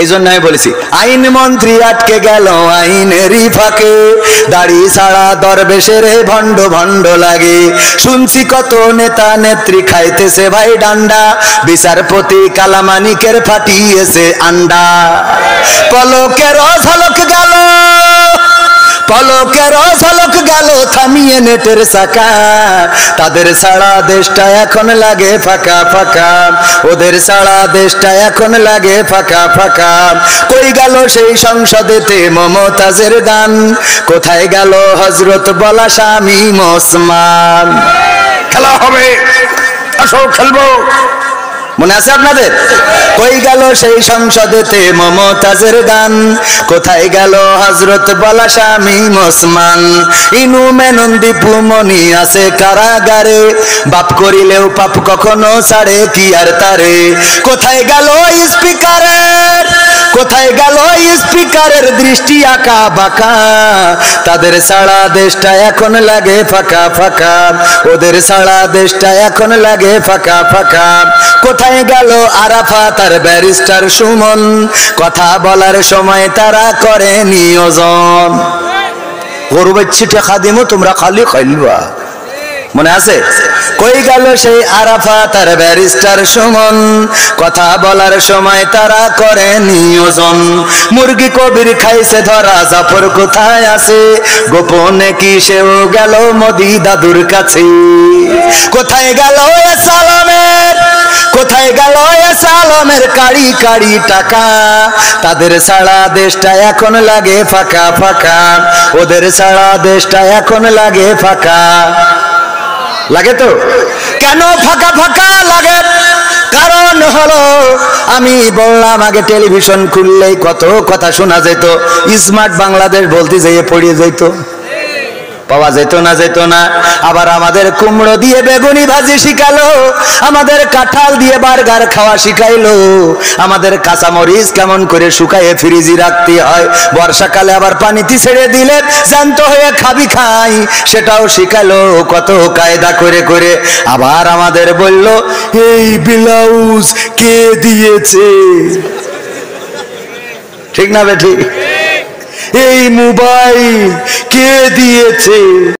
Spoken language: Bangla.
এই জন্য আমি বলেছি আইন মন্ত্রী আটকে গেল আইনেরই ফাঁকে, দাড়ি ছাড়া দরবেশের ভণ্ড ভণ্ড লাগে। শুনছি কত নেতা নেত্রী খাইতেছে ভাই ডান্ডা, বিচারপতি কালামানিকের ফাটিয়েছে আন্ডা। পলকের ঝলক গেল, পলকের ঝলক গেল থামিয়ে নেটের চাকা, তাদের ছাড়া দেশটা এখন লাগে ফাঁকা ফাঁকা, ওদের ছাড়া দেশটা এখন লাগে ফাঁকা ফাঁকা। কই গেল সেই সংসদেতে মমতাজের গান, কোথায় গেল হযরত বলা শামীম ওসমান? খেলা হবে, আসো খেলবো, মনে আছে আপনাদের? কই গেল সেই সংসদেতে মমতাজের গান, কোথায় গেল হযরত বলা শামীম ওসমান? ইনু মেনন দীপু মনি আছে কারাগারে, বাপ করিলেও পাপ কখনো ছাড়ে কি আর তারে? কোথায় গেল স্পিকারের, কোথায় গেল স্পিকারের দৃষ্টি আঁকা বাঁকা, তাদের ছাড়া দেশটা এখন লাগে ফাঁকা ফাঁকা, ওদের ছাড়া দেশটা এখন লাগে ফাঁকা ফাঁকা। কোথায় গেল আরাফাত আর ব্যারিস্টার সুমন, কথা বলার সময় তারা করে নিয়োজন? গরু বাচ্চি টেকা দিমু তোমরা খালি খাইলবা, মনে আছে? কই গেল সেই আরাফাত আর ব্যারিস্টার সুমন, কথা বলার সময় তারা করে নিয়োজন? মুরগি কবির খাইছে ধরা, জাফর কোথায় আছে? গোপনে কি সেও গেল মোদি দাদুর কাছে? কোথায় গেল এ সালামের, কোথায় গেল এ সালামের কাড়ি কাড়ি টাকা, তাদের ছাড়া দেশটা এখন লাগে ফাঁকা ফাঁকা, ওদের ছাড়া দেশটা এখন লাগে ফাঁকা লাগে। তো কেন ফাঁকা ফাঁকা লাগে? কারণ হলো আমি বললাম আগে টেলিভিশন খুললেই কত কথা শোনা যেত, স্মার্ট বাংলাদেশ বলতে যেয়ে পড়িয়ে যেত, পাওয়া যেত না, যেত না। আবার আমাদের কুমড়ো দিয়ে বেগুনি ভাজি শিখালো, আমাদের কাঁঠাল দিয়ে বার্গার খাওয়া শিখাইলো, আমাদের কাঁচামরিচ কেমন করে শুকায়ে ফ্রিজে রাখতে হয়, বর্ষাকালে আবার পানিতে ছেড়ে দিলে জ্যান্ত হয়ে খাবি খাই, সেটাও শিখালো কত কায়দা করে করে। আবার আমাদের বলল এই ব্লাউজ কে দিয়েছে, ঠিক না বেঠিক? এই মোবাইল কে দিয়েছে?